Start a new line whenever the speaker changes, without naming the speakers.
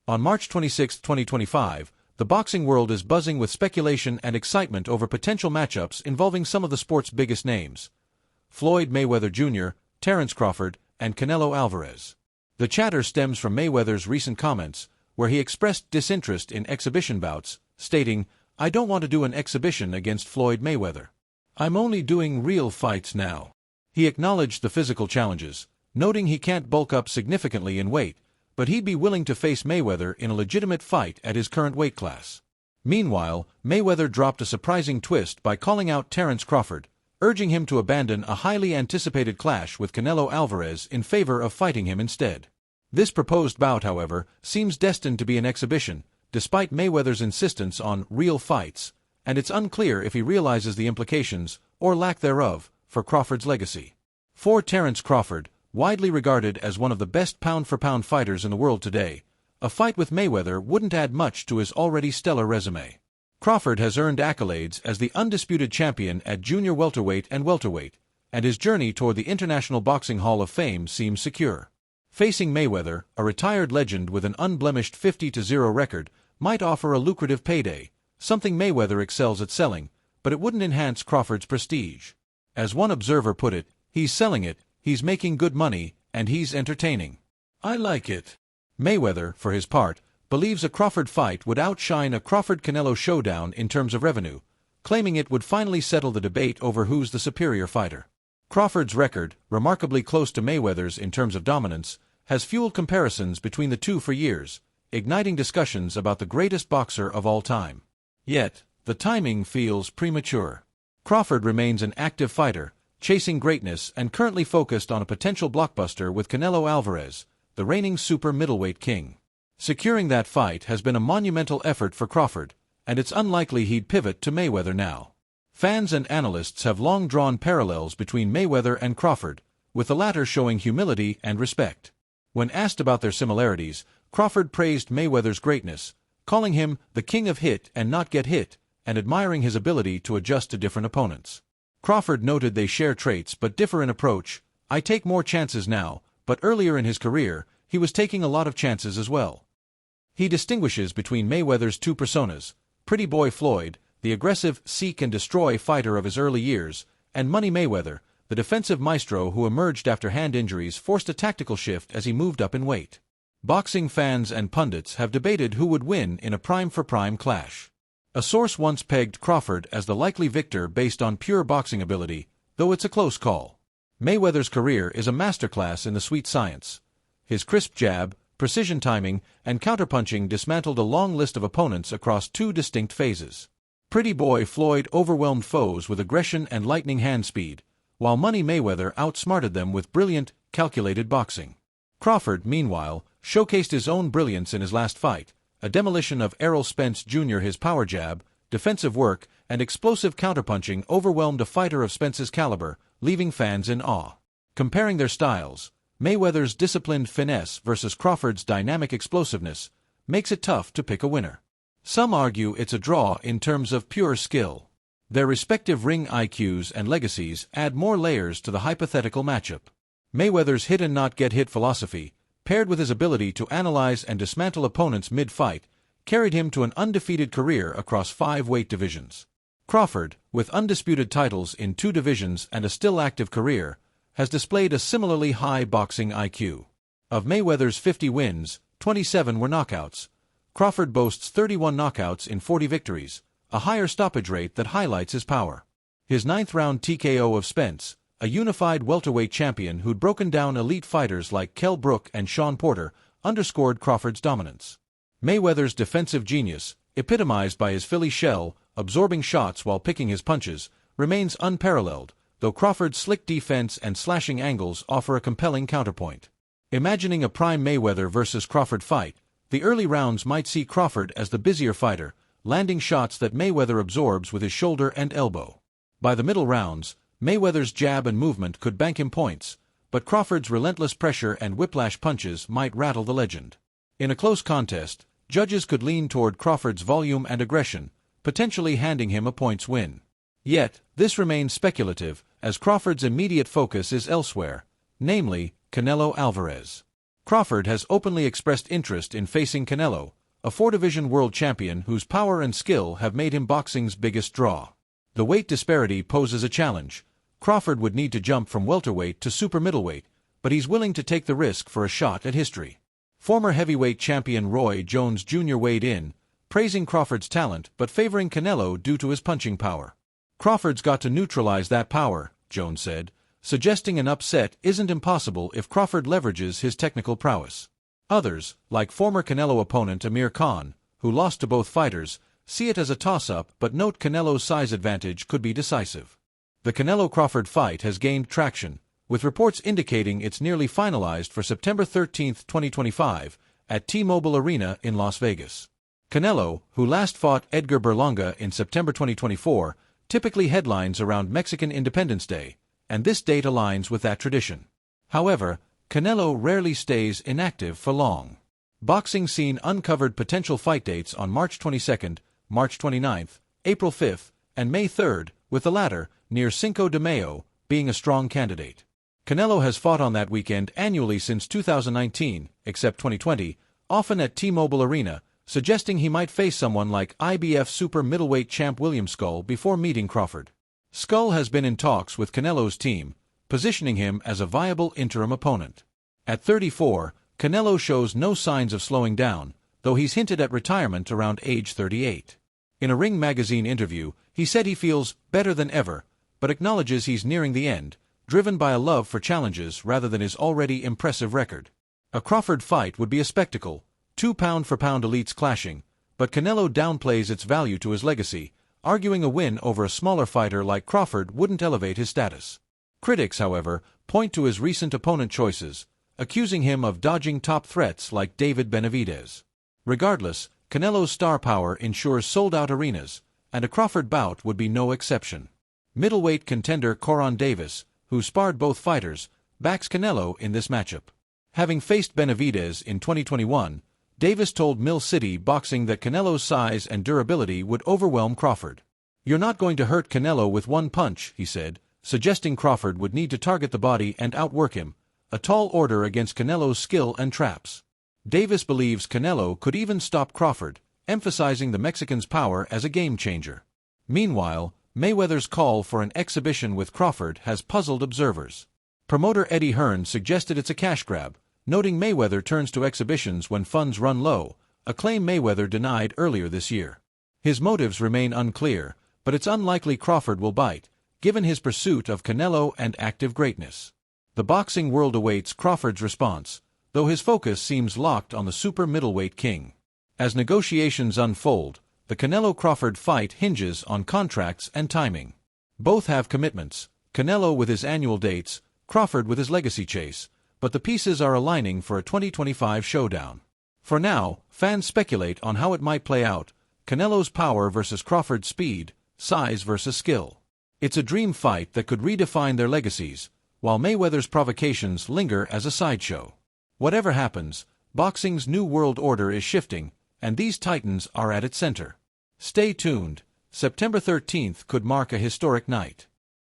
On March 26, 2025, the boxing world is buzzing with speculation and excitement over potential matchups involving some of the sport's biggest names: Floyd Mayweather Jr., Terence Crawford, and Canelo Alvarez. The chatter stems from Mayweather's recent comments, where he expressed disinterest in exhibition bouts, stating, "I don't want to do an exhibition against Floyd Mayweather. I'm only doing real fights now." He acknowledged the physical challenges, noting he can't bulk up significantly in weight, but he'd be willing to face Mayweather in a legitimate fight at his current weight class. Meanwhile, Mayweather dropped a surprising twist by calling out Terence Crawford, urging him to abandon a highly anticipated clash with Canelo Alvarez in favor of fighting him instead. This proposed bout, however, seems destined to be an exhibition, despite Mayweather's insistence on real fights, and it's unclear if he realizes the implications, or lack thereof, for Crawford's legacy. For Terence Crawford, widely regarded as one of the best pound-for-pound fighters in the world today, a fight with Mayweather wouldn't add much to his already stellar resume. Crawford has earned accolades as the undisputed champion at junior welterweight and welterweight, and his journey toward the International Boxing Hall of Fame seems secure. Facing Mayweather, a retired legend with an unblemished 50-0 record, might offer a lucrative payday, something Mayweather excels at selling, but it wouldn't enhance Crawford's prestige. As one observer put it, "He's selling it, he's making good money, and he's entertaining. I like it." Mayweather, for his part, believes a Crawford fight would outshine a Crawford-Canelo showdown in terms of revenue, claiming it would finally settle the debate over who's the superior fighter. Crawford's record, remarkably close to Mayweather's in terms of dominance, has fueled comparisons between the two for years, igniting discussions about the greatest boxer of all time. Yet, the timing feels premature. Crawford remains an active fighter, chasing greatness and currently focused on a potential blockbuster with Canelo Alvarez, the reigning super middleweight king. Securing that fight has been a monumental effort for Crawford, and it's unlikely he'd pivot to Mayweather now. Fans and analysts have long drawn parallels between Mayweather and Crawford, with the latter showing humility and respect. When asked about their similarities, Crawford praised Mayweather's greatness, calling him the king of hit and not get hit, and admiring his ability to adjust to different opponents. Crawford noted they share traits but differ in approach. "I take more chances now, but earlier in his career, he was taking a lot of chances as well." He distinguishes between Mayweather's two personas: Pretty Boy Floyd, the aggressive seek-and-destroy fighter of his early years, and Money Mayweather, the defensive maestro who emerged after hand injuries forced a tactical shift as he moved up in weight. Boxing fans and pundits have debated who would win in a prime-for-prime clash. A source once pegged Crawford as the likely victor based on pure boxing ability, though it's a close call. Mayweather's career is a masterclass in the sweet science. His crisp jab, precision timing, and counterpunching dismantled a long list of opponents across two distinct phases. Pretty Boy Floyd overwhelmed foes with aggression and lightning hand speed, while Money Mayweather outsmarted them with brilliant, calculated boxing. Crawford, meanwhile, showcased his own brilliance in his last fight, a demolition of Errol Spence Jr. His power jab, defensive work, and explosive counterpunching overwhelmed a fighter of Spence's caliber, leaving fans in awe. Comparing their styles, Mayweather's disciplined finesse versus Crawford's dynamic explosiveness makes it tough to pick a winner. Some argue it's a draw in terms of pure skill. Their respective ring IQs and legacies add more layers to the hypothetical matchup. Mayweather's hit-and-not-get-hit philosophy, paired with his ability to analyze and dismantle opponents mid-fight, carried him to an undefeated career across 5 weight divisions. Crawford, with undisputed titles in 2 divisions and a still active career, has displayed a similarly high boxing IQ. Of Mayweather's 50 wins, 27 were knockouts. Crawford boasts 31 knockouts in 40 victories, a higher stoppage rate that highlights his power. His 9th-round TKO of Spence, a unified welterweight champion who'd broken down elite fighters like Kell Brook and Sean Porter, underscored Crawford's dominance. Mayweather's defensive genius, epitomized by his Philly shell, absorbing shots while picking his punches, remains unparalleled, though Crawford's slick defense and slashing angles offer a compelling counterpoint. Imagining a prime Mayweather versus Crawford fight, the early rounds might see Crawford as the busier fighter, landing shots that Mayweather absorbs with his shoulder and elbow. By the middle rounds, Mayweather's jab and movement could bank him points, but Crawford's relentless pressure and whiplash punches might rattle the legend. In a close contest, judges could lean toward Crawford's volume and aggression, potentially handing him a points win. Yet, this remains speculative, as Crawford's immediate focus is elsewhere, namely, Canelo Alvarez. Crawford has openly expressed interest in facing Canelo, a four-division world champion whose power and skill have made him boxing's biggest draw. The weight disparity poses a challenge. Crawford would need to jump from welterweight to super middleweight, but he's willing to take the risk for a shot at history. Former heavyweight champion Roy Jones Jr. weighed in, praising Crawford's talent but favoring Canelo due to his punching power. Crawford's got to neutralize that power, Jones said, suggesting an upset isn't impossible if Crawford leverages his technical prowess. Others, like former Canelo opponent Amir Khan, who lost to both fighters, see it as a toss-up but note Canelo's size advantage could be decisive. The Canelo-Crawford fight has gained traction, with reports indicating it's nearly finalized for September 13, 2025, at T-Mobile Arena in Las Vegas. Canelo, who last fought Edgar Berlanga in September 2024, typically headlines around Mexican Independence Day, and this date aligns with that tradition. However, Canelo rarely stays inactive for long. Boxing Scene uncovered potential fight dates on March 22, March 29, April 5, and May 3, with the latter, near Cinco de Mayo, being a strong candidate. Canelo has fought on that weekend annually since 2019, except 2020, often at T-Mobile Arena, suggesting he might face someone like IBF super middleweight champ William Skull before meeting Crawford. Skull has been in talks with Canelo's team, positioning him as a viable interim opponent. At 34, Canelo shows no signs of slowing down, though he's hinted at retirement around age 38. In a Ring magazine interview, he said he feels better than ever, but acknowledges he's nearing the end, driven by a love for challenges rather than his already impressive record. A Crawford fight would be a spectacle, two pound-for-pound elites clashing, but Canelo downplays its value to his legacy, arguing a win over a smaller fighter like Crawford wouldn't elevate his status. Critics, however, point to his recent opponent choices, accusing him of dodging top threats like David Benavidez. Regardless, Canelo's star power ensures sold-out arenas, and a Crawford bout would be no exception. Middleweight contender Coron Davis, who sparred both fighters, backs Canelo in this matchup. Having faced Benavidez in 2021, Davis told Mill City Boxing that Canelo's size and durability would overwhelm Crawford. "You're not going to hurt Canelo with one punch," he said, suggesting Crawford would need to target the body and outwork him, a tall order against Canelo's skill and traps. Davis believes Canelo could even stop Crawford, emphasizing the Mexican's power as a game-changer. Meanwhile, Mayweather's call for an exhibition with Crawford has puzzled observers. Promoter Eddie Hearn suggested it's a cash grab, noting Mayweather turns to exhibitions when funds run low, a claim Mayweather denied earlier this year. His motives remain unclear, but it's unlikely Crawford will bite, given his pursuit of Canelo and active greatness. The boxing world awaits Crawford's response, though his focus seems locked on the super middleweight king. As negotiations unfold, the Canelo-Crawford fight hinges on contracts and timing. Both have commitments, Canelo with his annual dates, Crawford with his legacy chase, but the pieces are aligning for a 2025 showdown. For now, fans speculate on how it might play out, Canelo's power versus Crawford's speed, size versus skill. It's a dream fight that could redefine their legacies, while Mayweather's provocations linger as a sideshow. Whatever happens, boxing's new world order is shifting, and these titans are at its center. Stay tuned. September 13th could mark a historic night.